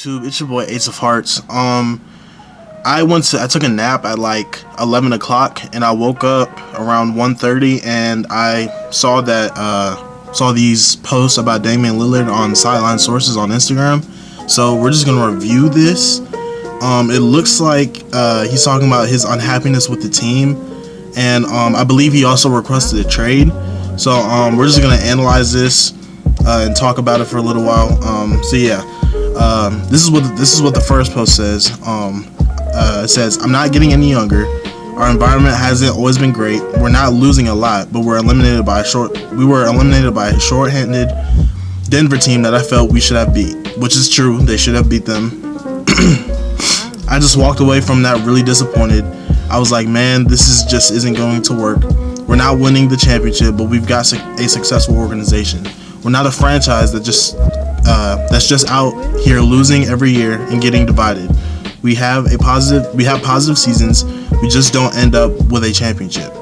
YouTube? It's your boy Ace of Hearts. I took a nap at like 11 o'clock and I woke up around 1:30 and I saw these posts about Damian Lillard on Sideline Sources on Instagram. So we're just gonna review this. It looks like he's talking about his unhappiness with the team, and I believe he also requested a trade. So we're just gonna analyze this and talk about it for a little while. This is what the first post says. It says, "I'm not getting any younger. Our environment hasn't always been great. We're not losing a lot, but we were eliminated by a short-handed Denver team that I felt we should have beat," which is true. They should have beat them. I just walked away from that really disappointed. I was like, man, this just isn't going to work. We're not winning the championship, but we've got a successful organization. We're not a franchise that's just out here losing every year and getting divided. We have positive seasons. We just don't end up with a championship,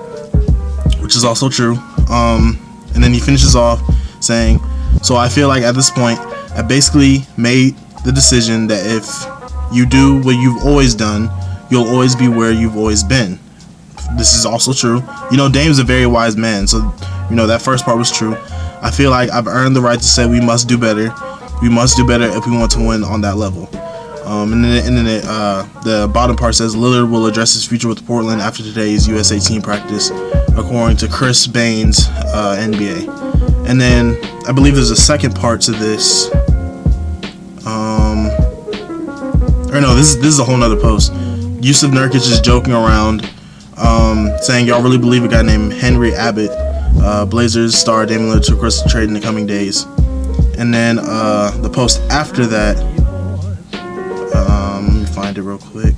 which is also true. And then he finishes off saying, "So I feel like at this point, I basically made the decision that if you do what you've always done, you'll always be where you've always been." This is also true. Dame's a very wise man, so that first part was true. I feel like I've earned the right to say we must do better. We must do better if we want to win on that level. And then the bottom part says Lillard will address his future with Portland after today's USA team practice, according to Chris Baines, NBA. And then I believe there's a second part to this. This is a whole nother post. Yusuf Nurkic is joking around, saying, "Y'all really believe a guy named Henry Abbott, Blazers star Damian Lillard, to request a trade in the coming days?" And then the post after that, let me find it real quick.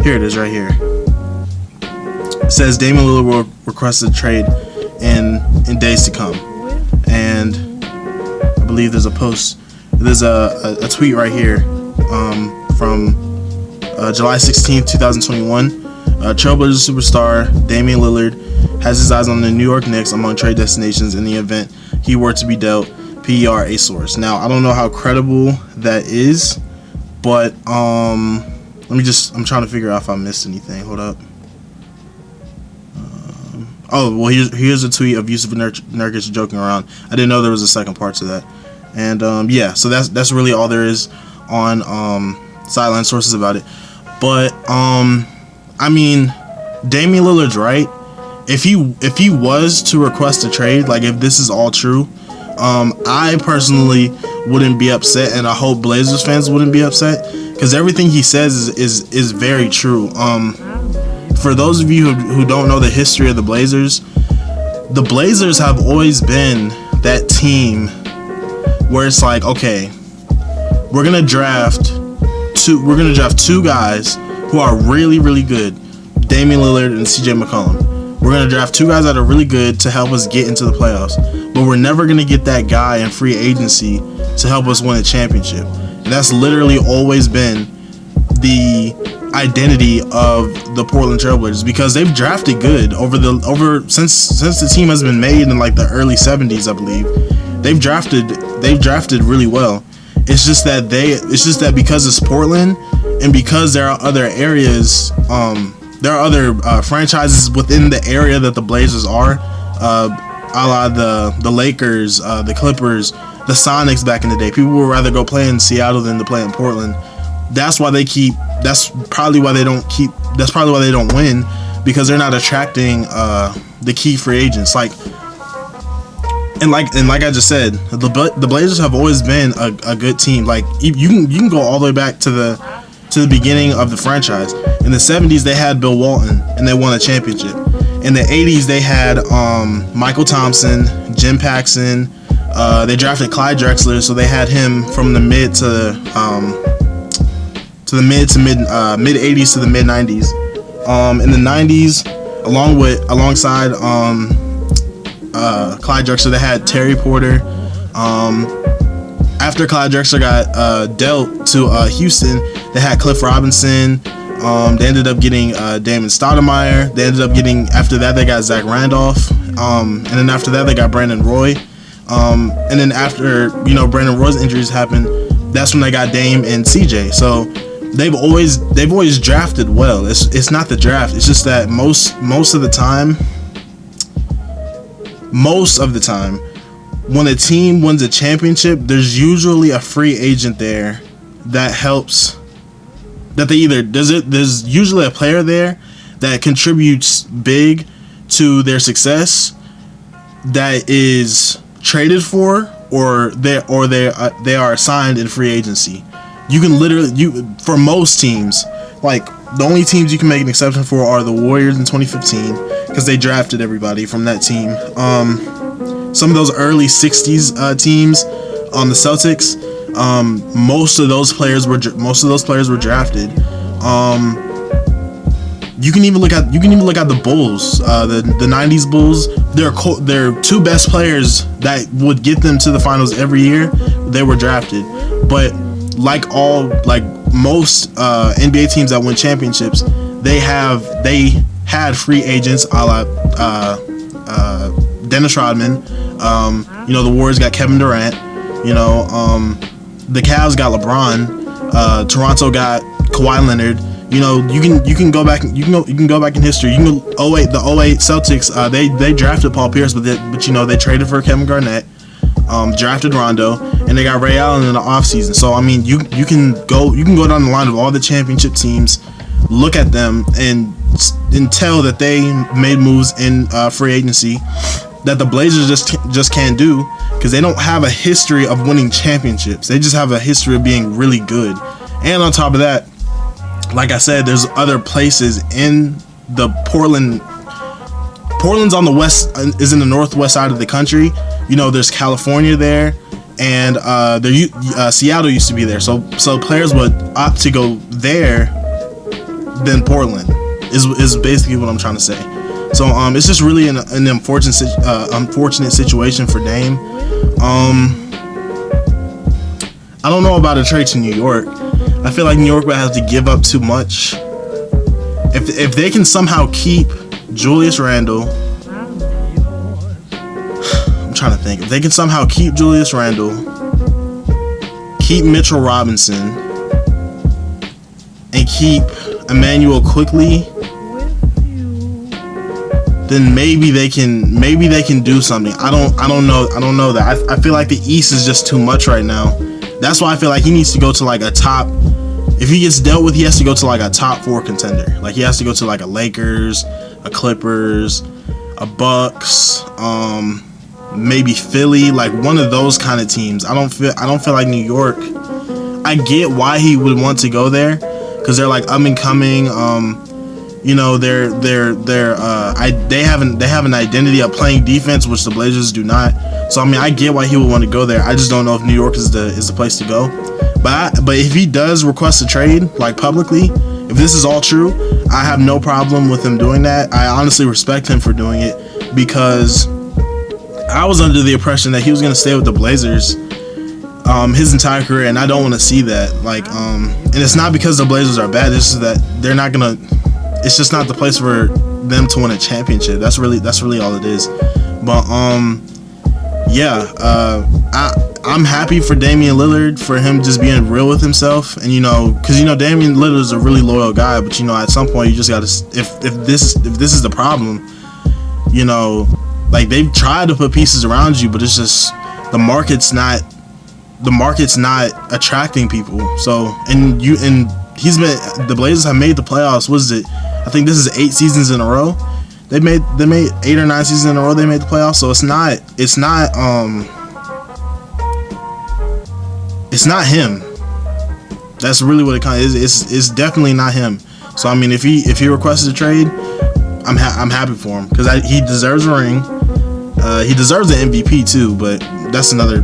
Here it is, right here. It says Damian Lillard will request a trade in days to come. And I believe there's a post. There's a tweet right here from July 16th, 2021. Trailblazers superstar Damian Lillard has his eyes on the New York Knicks among trade destinations in the event he were to be dealt. PER, a source. Now, I don't know how credible that is, but I'm trying to figure out if I missed anything. Hold up. Here's a tweet of Yusuf Nurkic joking around. I didn't know there was a second part to that. And so that's really all there is on Sideline Sources about it. But Damian Lillard's right. If he was to request a trade, like if this is all true, I personally wouldn't be upset, and I hope Blazers fans wouldn't be upset, because everything he says is very true. For those of you who don't know the history of the Blazers have always been that team where it's like, okay, we're gonna draft two guys who are really, really good, Damian Lillard and CJ McCollum. We're gonna draft two guys that are really good to help us get into the playoffs, but we're never gonna get that guy in free agency to help us win a championship. And that's literally always been the identity of the Portland Trailblazers, because they've drafted good since the team has been made in like the early 70s, I believe. They've drafted really well. It's just that because it's Portland, and because there are other areas, there are other franchises within the area that the Blazers are, a la the Lakers, the Clippers, the Sonics back in the day. People would rather go play in Seattle than to play in Portland. That's probably why they don't win, because they're not attracting the key free agents. Like I just said, the Blazers have always been a good team. Like you can go all the way back to the beginning of the franchise. In the 70s, they had Bill Walton, and they won a championship. In the 80s, they had Michael Thompson, Jim Paxson. They drafted Clyde Drexler, so they had him from the mid 80s to the mid 90s. In the 90s, alongside Clyde Drexler, they had Terry Porter. After Clyde Drexler got dealt to Houston, they had Cliff Robinson. They ended up getting Damon Stoudemire. After that, they got Zach Randolph. And then after that, they got Brandon Roy. And then after, Brandon Roy's injuries happened, that's when they got Dame and CJ. So they've always drafted well. It's not the draft. It's just that most of the time, when a team wins a championship, there's usually a free agent there that helps. There's usually a player there that contributes big to their success, that is traded for, or they are signed in free agency. You can for most teams, like the only teams you can make an exception for are the Warriors in 2015 because they drafted everybody from that team. Some of those early 60s teams on the Celtics, most of those players were drafted. You can even look at the Bulls, the 90s Bulls. Their two best players that would get them to the finals every year, they were drafted. But like most NBA teams that win championships, they had free agents a la Dennis Rodman. The Warriors got Kevin Durant. The Cavs got LeBron. Toronto got Kawhi Leonard. You can go back in history. The 08 Celtics, they drafted Paul Pierce, but they traded for Kevin Garnett, drafted Rondo, and they got Ray Allen in the offseason. So I mean, you can go down the line of all the championship teams, look at them and tell that they made moves in free agency that the Blazers just can't do, because they don't have a history of winning championships. They just have a history of being really good. And on top of that, like I said, there's other places in the Portland's on the west, is in the northwest side of the country. There's California there, and Seattle used to be there. So players would opt to go there than Portland. Is basically what I'm trying to say. So it's just really an unfortunate situation for Dame. I don't know about a trade to New York. I feel like New York would have to give up too much. If they can somehow keep Julius Randle, I'm trying to think. If they can somehow keep Julius Randle, keep Mitchell Robinson, and keep Emmanuel Quickly, then maybe they can do something. I don't know that. I feel like the East is just too much right now. That's why I feel like he needs to go to like a top. If he gets dealt with, he has to go to like a top 4 contender. Like he has to go to like a Lakers, a Clippers, a Bucks, maybe Philly, like one of those kind of teams. I don't feel like New York. I get why he would want to go there, because they're like up and coming. They have an identity of playing defense, which the Blazers do not. So I mean, I get why he would want to go there. I just don't know if New York is the place to go. But if he does request a trade, like publicly, if this is all true, I have no problem with him doing that. I honestly respect him for doing it, because I was under the impression that he was going to stay with the Blazers his entire career, and I don't want to see that. And it's not because the Blazers are bad. It's just that they're not gonna. It's just not the place for them to win a championship. That's really all it is. But I'm happy for Damian Lillard, for him just being real with himself, and because Damian Lillard is a really loyal guy, but at some point you just gotta, if this is the problem, like they've tried to put pieces around you, but it's just the market's not attracting people. So the Blazers have made the playoffs. What is it? I think this is 8 seasons in a row. They made 8 or 9 seasons in a row. They made the playoffs. So it's not him. That's really what it kind of is. It's definitely not him. So I mean, if he requested a trade, I'm happy for him, because he deserves a ring. He deserves an MVP too, but that's another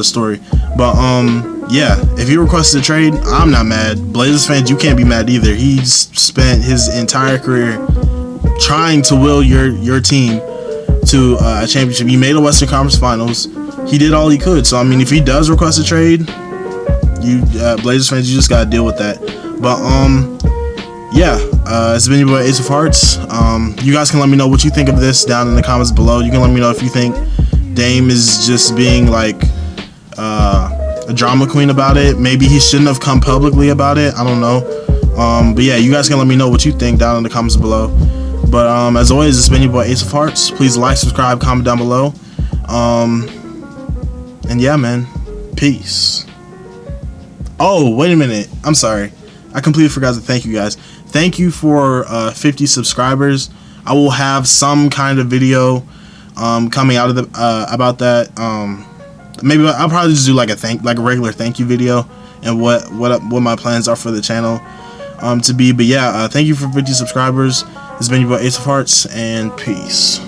story. But if he requested a trade, I'm not mad. Blazers fans, you can't be mad either. He's spent his entire career trying to will your team to a championship. He made a Western Conference Finals. He did all he could. So I mean, if he does request a trade, you Blazers fans, you just gotta deal with that. But it's been your boy Ace of Hearts. You guys can let me know what you think of this down in the comments below. You can let me know if you think Dame is just being like a drama queen about it. Maybe he shouldn't have come publicly about it. I don't know. But yeah, you guys can let me know what you think down in the comments below. But as always, it's been your boy Ace of Hearts. Please like, subscribe, comment down below. And yeah, man, peace. Oh, wait a minute. I'm sorry. I completely forgot to thank you guys. Thank you for 50 subscribers. I will have some kind of video coming out of the about that. Maybe I'll probably just do like a regular thank you video and what my plans are for the channel to be. But yeah, thank you for 50 subscribers. This has been your boy Ace of Hearts, and peace.